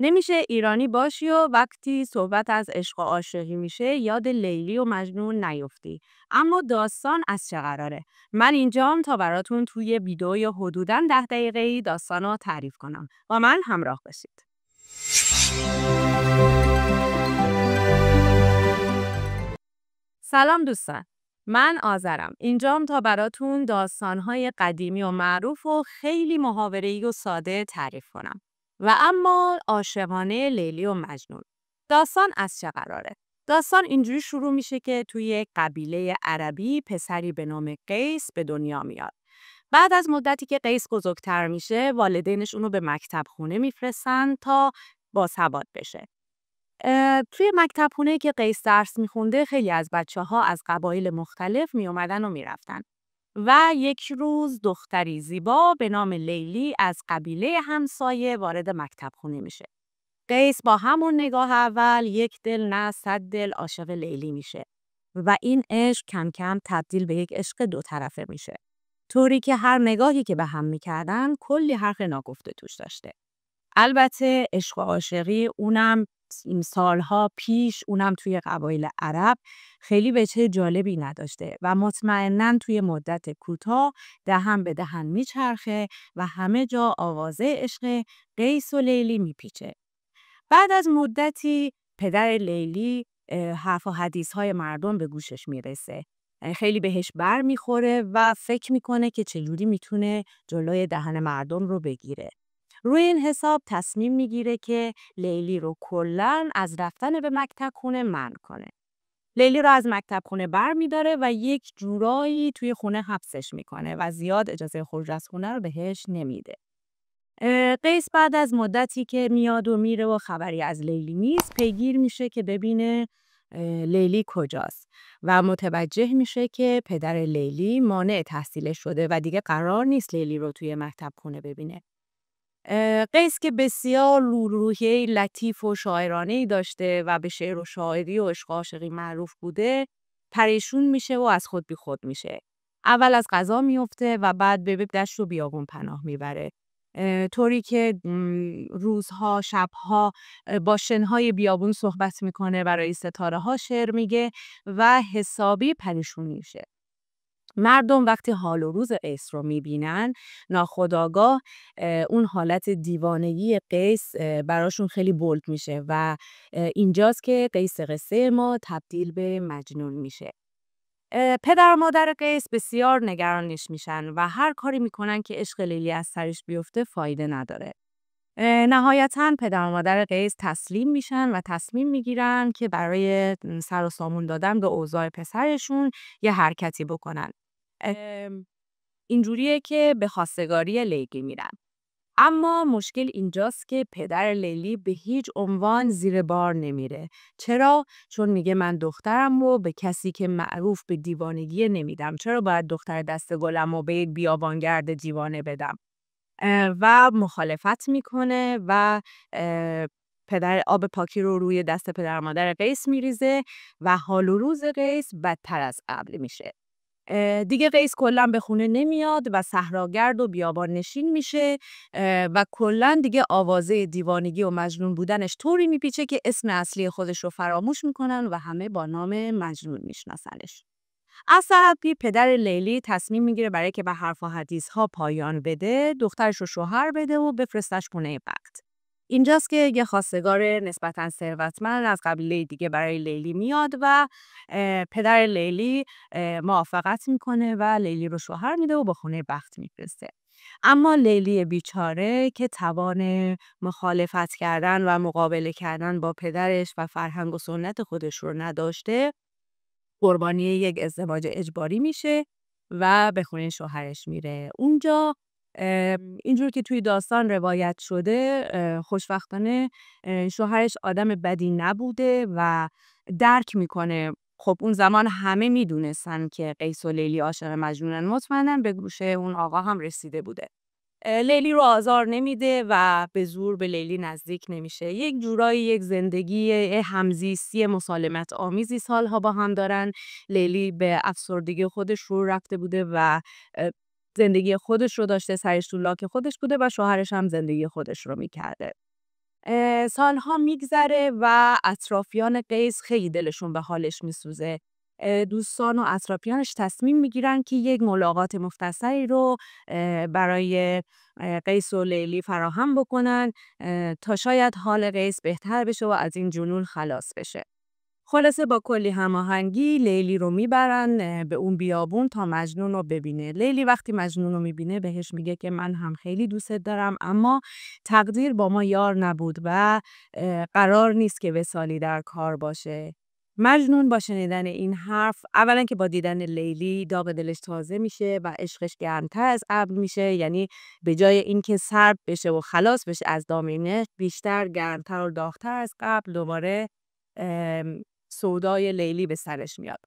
نمیشه ایرانی باشی و وقتی صحبت از عشق و عاشقی میشه یاد لیلی و مجنون نیفتی. اما داستان از چه قراره؟ من اینجام تا براتون توی ویدئوی حدوداً 10 دقیقه‌ای داستان رو تعریف کنم. با من همراه باشید. سلام دوستان. من آذرم. اینجام تا براتون داستان‌های قدیمی و معروف و خیلی محاوره‌ای و ساده تعریف کنم. و اما عاشقانه لیلی و مجنون. داستان از چه قراره؟ داستان اینجوری شروع میشه که توی یک قبیله عربی پسری به نام قیس به دنیا میاد. بعد از مدتی که قیس بزرگتر میشه، والدینش اونو به مکتب خونه میفرستن تا باسواد بشه. توی مکتبخونه که قیس درس میخونده خیلی از بچه‌ها از قبایل مختلف میومدن و میرفتن و یک روز دختری زیبا به نام لیلی از قبیله همسایه وارد مکتبخونه میشه. قیس با همون نگاه اول یک دل نه 100 دل عاشق لیلی میشه و این عشق کم کم تبدیل به یک عشق دو طرفه میشه. طوری که هر نگاهی که به هم میکردن کلی حرف ناگفته توش داشته. البته عشق و عاشقی اونم این سالها پیش اونم توی قبایل عرب خیلی وجه جالبی نداشته و مطمئناً توی مدت کوتاه دهن به دهن میچرخه و همه جا آوازه عشق قیس و لیلی میپیچه. بعد از مدتی پدر لیلی حرف و حدیث‌های مردم به گوشش میرسه. خیلی بهش بر میخوره و فکر میکنه که چجوری میتونه جلوی دهن مردم رو بگیره. روی این حساب تصمیم میگیره که لیلی رو کلاً از رفتن به مکتب خونه منع کنه. لیلی رو از مکتب خونه بر میداره و یک جورایی توی خونه حبسش میکنه و زیاد اجازه خروج از خونه رو بهش نمیده. قیس بعد از مدتی که میاد و میره و خبری از لیلی نیست پیگیر میشه که ببینه لیلی کجاست و متوجه میشه که پدر لیلی مانع تحصیلش شده و دیگه قرار نیست لیلی رو توی مکتب خونه ببینه. قیس که بسیار روحیه لطیف و شاعرانه‌ای داشته و به شعر و شاعری و عشق و عاشقی معروف بوده پریشون میشه و از خود بی خود میشه. اول از غذا میفته و بعد به دشت و بیابون پناه میبره. طوری که روزها شبها با شنهای بیابون صحبت میکنه، برای ستاره ها شعر میگه و حسابی پریشون میشه. مردم وقتی حال و روز قیس رو میبینن ناخودآگاه اون حالت دیوانگی قیس براشون خیلی بولد میشه و اینجاست که قیس قصه ما تبدیل به مجنون میشه. پدر و مادر قیس بسیار نگرانش میشن و هر کاری میکنن که عشق لیلی از سرش بیفته فایده نداره. نهایتاً پدر و مادر قیس تسلیم میشن و تصمیم میگیرن که برای سر و سامون دادن به اوضاع پسرشون یه حرکتی بکنن. اینجوریه که به خواستگاری لیلی میرن. اما مشکل اینجاست که پدر لیلی به هیچ عنوان زیر بار نمیره. چرا؟ چون میگه من دخترم رو به کسی که معروف به دیوانگی نمیدم. چرا باید دختر دست گلم رو به یک بیابانگرد دیوانه بدم؟ و مخالفت میکنه و پدر آب پاکی رو روی دست پدر مادر قیس میریزه و حال و روز قیس بدتر از قبل میشه. دیگه قیس کلاً به خونه نمیاد و صحراگرد و بیابان نشین میشه و کلاً دیگه آوازه دیوانگی و مجنون بودنش طوری میپیچه که اسم اصلی خودش رو فراموش میکنن و همه با نام مجنون میشناسنش. از طرفی پدر لیلی تصمیم میگیره برای که به حرف و حدیث ها پایان بده دخترش رو شوهر بده و بفرستش خونه بخت. اینجاست که یه خواستگار نسبتاً ثروتمند از قبیله دیگه برای لیلی میاد و پدر لیلی موافقت میکنه و لیلی رو شوهر میده و به خونه بخت میفرسته. اما لیلی بیچاره که توان مخالفت کردن و مقابله کردن با پدرش و فرهنگ و سنت خودش رو نداشته قربانی یک ازدواج اجباری میشه و به خونه شوهرش میره. اونجا اینجور که توی داستان روایت شده خوشبختانه شوهرش آدم بدی نبوده و درک میکنه. خب اون زمان همه میدونستن که قیس و لیلی عاشق مجنونن، مطمئنن به گوشه اون آقا هم رسیده بوده. لیلی رو آزار نمیده و به زور به لیلی نزدیک نمیشه. یک جورایی یک زندگی همزیستی مسالمت آمیزی سالها با هم دارن. لیلی به افسردگی خودش رو رفته بوده و زندگی خودش رو داشته، سرش تو لاک خودش بوده و شوهرش هم زندگی خودش رو میکرده. سالها میگذره و اطرافیان قیس خیلی دلشون به حالش میسوزه. دوستان و اطرافیانش تصمیم میگیرن که یک ملاقات مختصری رو برای قیس و لیلی فراهم بکنن تا شاید حال قیس بهتر بشه و از این جنون خلاص بشه. خلاصه با کلی هماهنگی لیلی رو میبرن به اون بیابون تا مجنون رو ببینه. لیلی وقتی مجنون رو میبینه بهش میگه که من هم خیلی دوست دارم، اما تقدیر با ما یار نبود و قرار نیست که وصالی در کار باشه. مجنون با شنیدن این حرف، اولا که با دیدن لیلی داغ دلش تازه میشه و عشقش گرمتر از قبل میشه، یعنی به جای اینکه سرد بشه و خلاص بشه از دامنش، بیشتر گرمتر و داغتر از قبل دوباره سودای لیلی به سرش میاد.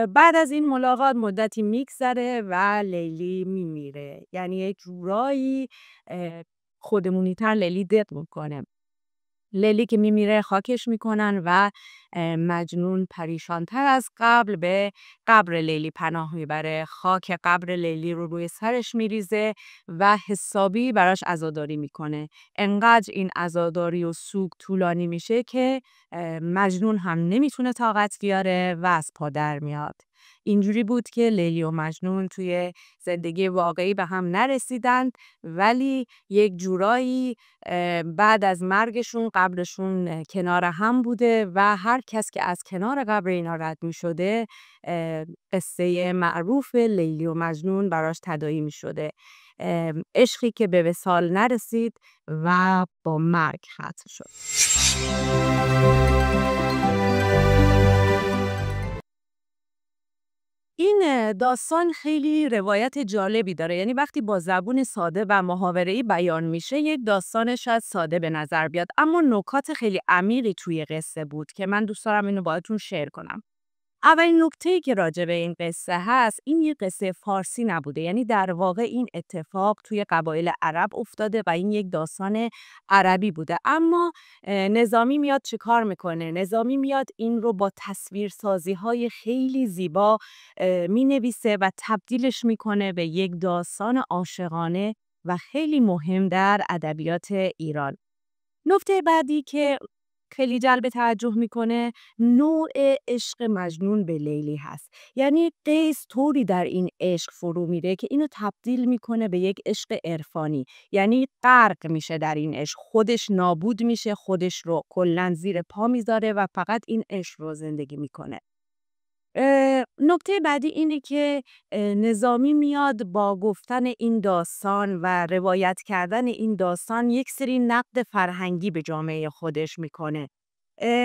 بعد از این ملاقات مدتی میگذره و لیلی میمیره. یعنی یک جورایی خودمونی‌تر لیلی دق میکنه. لیلی که میمیره خاکش میکنن و مجنون پریشانتر از قبل به قبر لیلی پناه میبره. خاک قبر لیلی رو روی سرش میریزه و حسابی براش عزاداری میکنه. انقدر این عزاداری و سوگ طولانی میشه که مجنون هم نمیتونه طاقت بیاره و از پا در میاد. اینجوری بود که لیلی و مجنون توی زندگی واقعی به هم نرسیدن، ولی یک جورایی بعد از مرگشون قبرشون کنار هم بوده و هر کس که از کنار قبر اینا رد می شده قصه معروف لیلی و مجنون براش تداعی می شده. عشقی که به وصال نرسید و با مرگ ختم شد. این داستان خیلی روایت جالبی داره. یعنی وقتی با زبون ساده و محاوره‌ای بیان میشه یک داستان شاید ساده به نظر بیاد، اما نکات خیلی عمیقی توی قصه بود که من دوست دارم اینو باهاتون شیر کنم. اولین نکته‌ای که راجع به این قصه هست، این یه قصه فارسی نبوده. یعنی در واقع این اتفاق توی قبایل عرب افتاده و این یک داستان عربی بوده. اما نظامی میاد چه کار میکنه؟ نظامی میاد این رو با تصویرسازی‌های خیلی زیبا مینویسه و تبدیلش میکنه به یک داستان عاشقانه و خیلی مهم در ادبیات ایران. نکته بعدی که خیلی جلب توجه میکنه نوع عشق مجنون به لیلی هست. یعنی قیس طوری در این عشق فرو میره که اینو تبدیل میکنه به یک عشق عرفانی. یعنی غرق میشه در این عشق، خودش نابود میشه، خودش رو کلاً زیر پا میذاره و فقط این عشق رو زندگی میکنه. نکته بعدی اینه که نظامی میاد با گفتن این داستان و روایت کردن این داستان یک سری نقد فرهنگی به جامعه خودش میکنه.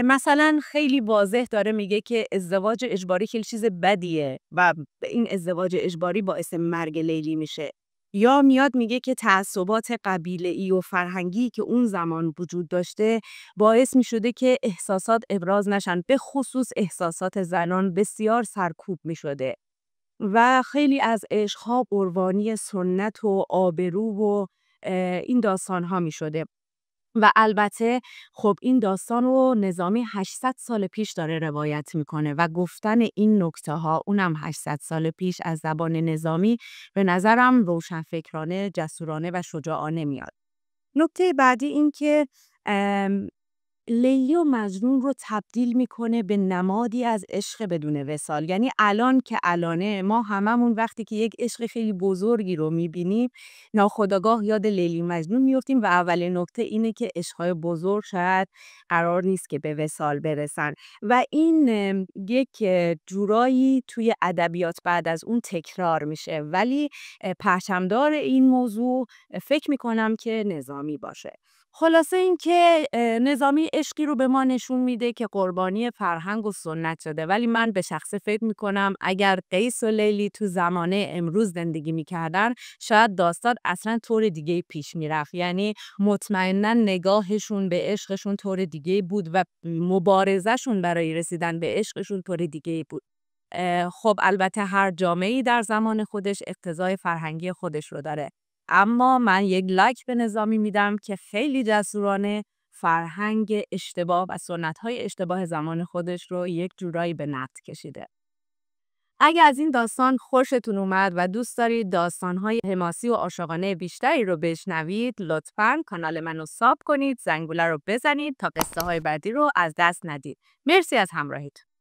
مثلا خیلی واضح داره میگه که ازدواج اجباری خیلی چیز بدیه و این ازدواج اجباری باعث مرگ لیلی میشه. یا میاد میگه که تعصبات قبیله‌ای و فرهنگی که اون زمان وجود داشته باعث میشده که احساسات ابراز نشن، به خصوص احساسات زنان بسیار سرکوب میشده و خیلی از عشقها قربانی سنت و آبرو و این داستانها میشده. و البته خب این داستان رو نظامی 800 سال پیش داره روایت میکنه و گفتن این نکته ها اونم 800 سال پیش از زبان نظامی به نظرم روشنفکرانه، جسورانه و شجاعانه میاد. نکته بعدی این که لیلی و مجنون رو تبدیل میکنه به نمادی از عشق بدون وصال. یعنی الان که الانه ما هممون وقتی که یک عشق خیلی بزرگی رو میبینیم ناخودآگاه یاد لیلی مجنون میفتیم و اولین نکته اینه که عشقهای بزرگ شاید قرار نیست که به وصال برسن و این یک جورایی توی ادبیات بعد از اون تکرار میشه، ولی پرچمدار این موضوع فکر میکنم که نظامی باشه. خلاصه این که نظامی عشقی رو به ما نشون میده که قربانی فرهنگ و سنت شده، ولی من به شخصه فکر میکنم اگر قیس و لیلی تو زمانه امروز زندگی میکردن شاید داستان اصلا طور دیگه پیش میرفت. یعنی مطمئنا نگاهشون به عشقشون طور دیگه بود و مبارزهشون برای رسیدن به عشقشون طور دیگه بود. خب البته هر جامعه‌ای در زمان خودش اقتضای فرهنگی خودش رو داره، اما من یک لایک به نظامی میدم که خیلی جسورانه فرهنگ اشتباه و سنت‌های اشتباه زمان خودش رو یک جورایی به نقد کشیده. اگه از این داستان خوشتون اومد و دوست دارید داستان‌های حماسی و عاشقانه بیشتری رو بشنوید، لطفاً کانال منو ساب کنید، زنگوله رو بزنید تا قصه‌های بعدی رو از دست ندید. مرسی از همراهیتون.